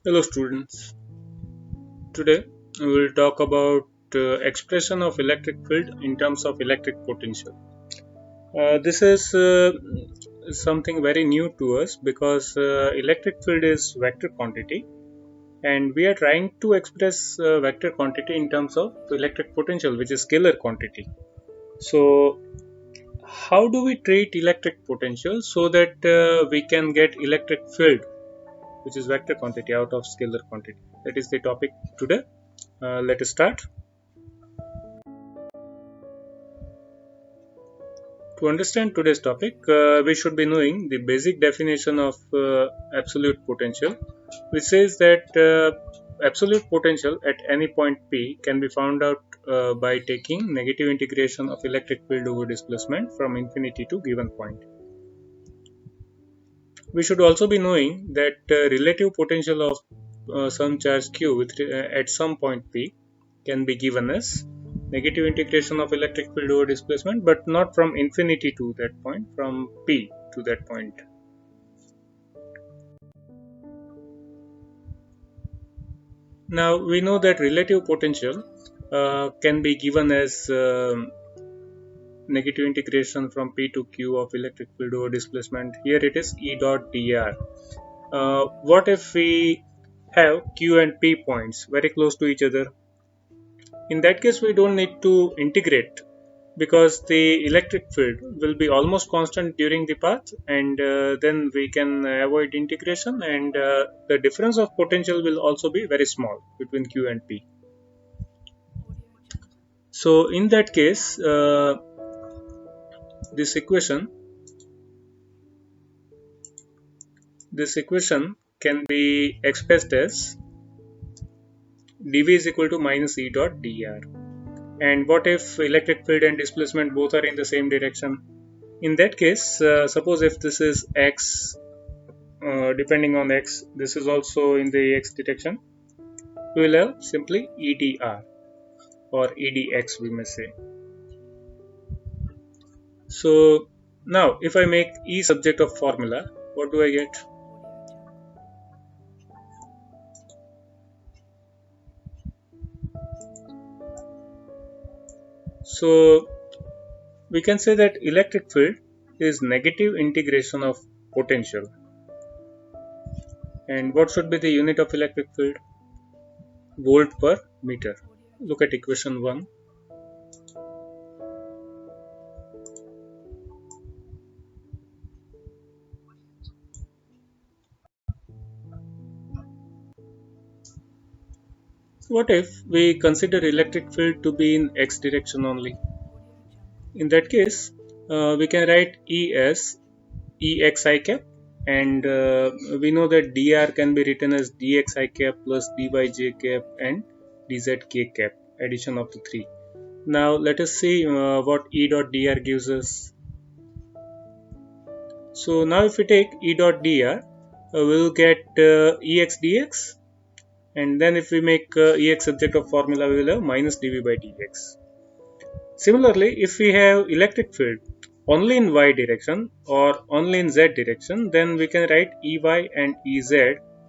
Hello students. Today we will talk about expression of electric field in terms of electric potential. This is something very new to us because electric field is vector quantity and we are trying to express vector quantity in terms of electric potential, which is scalar quantity. So how do we treat electric potential so that we can get electric field, which is vector quantity, out of scalar quantity? That is the topic today. Let us start. To understand today's topic, we should be knowing the basic definition of absolute potential, which says that absolute potential at any point P can be found out by taking negative integration of electric field over displacement from infinity to given point. We should also be knowing that relative potential of some charge q at some point P can be given as negative integration of electric field over displacement, but not from infinity to that point, from P to that point. Now we know that relative potential can be given as negative integration from P to Q of electric field over displacement. Here it is E dot dr. What if we have Q and P points very close to each other? In that case, we don't need to integrate because the electric field will be almost constant during the path, and then we can avoid integration, and the difference of potential will also be very small between Q and P. So in that case, this equation this equation can be expressed as dv is equal to minus E dot dr. And what if electric field and displacement both are in the same direction? In that case, suppose if this is x, depending on x, this is also in the x direction, we will have simply EDR or EDX, we may say. So now if I make E subject of formula, what do I get? So we can say that electric field is negative integration of potential. And what should be the unit of electric field? Volt per meter. Look at equation 1. What if we consider electric field to be in x direction only? In that case, we can write E as Exi cap, and we know that dr can be written as dxi cap plus dyj cap and dzk cap, addition of the three. Now let us see what E dot dr gives us. So now if we take E dot dr, we'll get Ex dx, and then if we make Ex subject of formula, we will have minus dv by dx. Similarly, if we have electric field only in y direction or only in z direction, then we can write Ey and Ez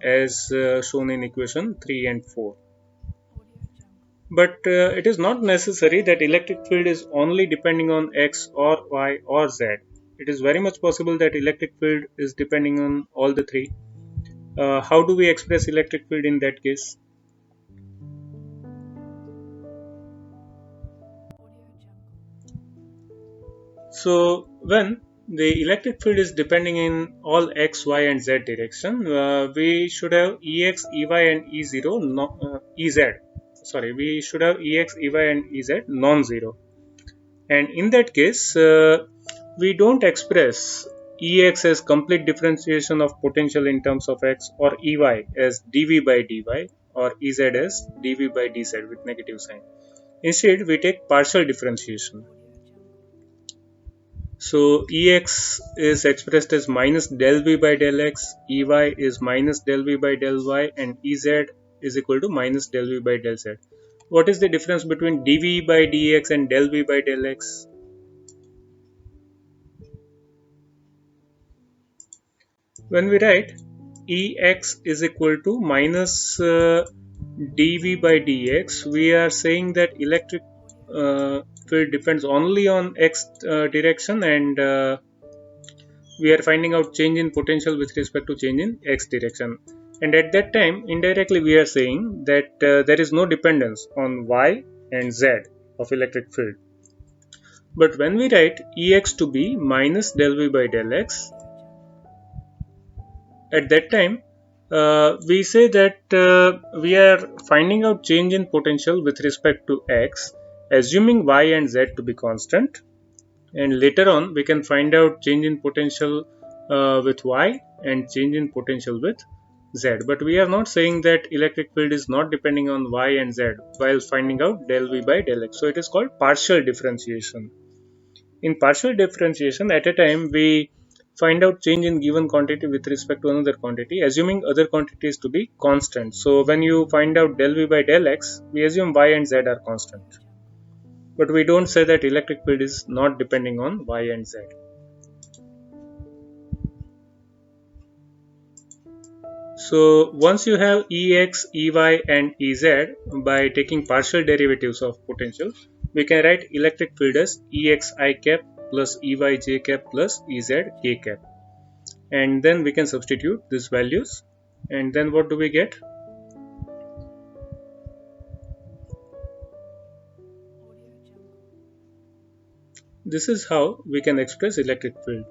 as shown in equation 3 and 4. But it is not necessary that electric field is only depending on x or y or z. It is very much possible that electric field is depending on all the three. How do we express electric field in that case? So when the electric field is depending in all x, y, and z direction, we should have Ex, Ey, and E0, Ez. Sorry, we should have Ex, Ey, and Ez non-zero. And in that case, we don't express Ex as complete differentiation of potential in terms of x, or Ey as dv by dy, or Ez as dv by dz with negative sign. Instead, we take partial differentiation. So Ex is expressed as minus del v by del x, Ey is minus del v by del y, and Ez is equal to minus del v by del z. What is the difference between dv by dx and del v by del x? When we write Ex is equal to minus dV by dx, we are saying that electric field depends only on x direction, and we are finding out change in potential with respect to change in x direction. And at that time, indirectly we are saying that there is no dependence on y and z of electric field. But when we write Ex to be minus del v by del x, at that time we say that we are finding out change in potential with respect to x, assuming y and z to be constant, and later on we can find out change in potential with y and change in potential with z. But we are not saying that electric field is not depending on y and z while finding out del v by del x. So it is called partial differentiation. In partial differentiation, at a time we find out change in given quantity with respect to another quantity, assuming other quantities to be constant. So when you find out del v by del x, we assume y and z are constant. But we don't say that electric field is not depending on y and z. So once you have Ex, Ey and Ez, by taking partial derivatives of potential, we can write electric field as Ex I cap plus Ey j cap plus Ez k cap. And then we can substitute these values. And then what do we get? This is how we can express electric field.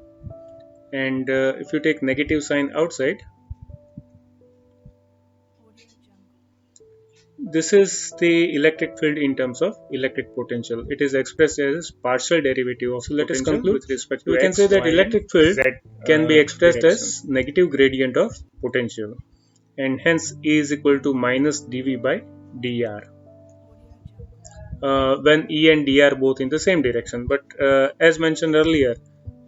And if you take negative sign outside, this is the electric field in terms of electric potential. It is expressed as partial derivative of. So let us conclude with respect to. We can say that electric field can be expressed as negative gradient of potential, and hence E is equal to minus dV by dr. When E and d are both in the same direction. But as mentioned earlier,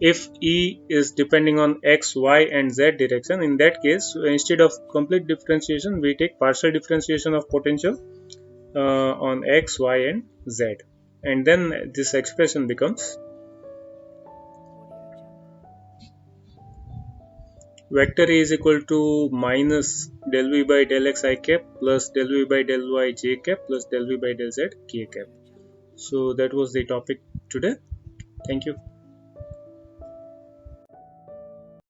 if E is depending on x, y and z direction, in that case, instead of complete differentiation, we take partial differentiation of potential on x, y and z. And then this expression becomes vector A is equal to minus del v by del x I cap plus del v by del y j cap plus del v by del z k cap. So that was the topic today. Thank you.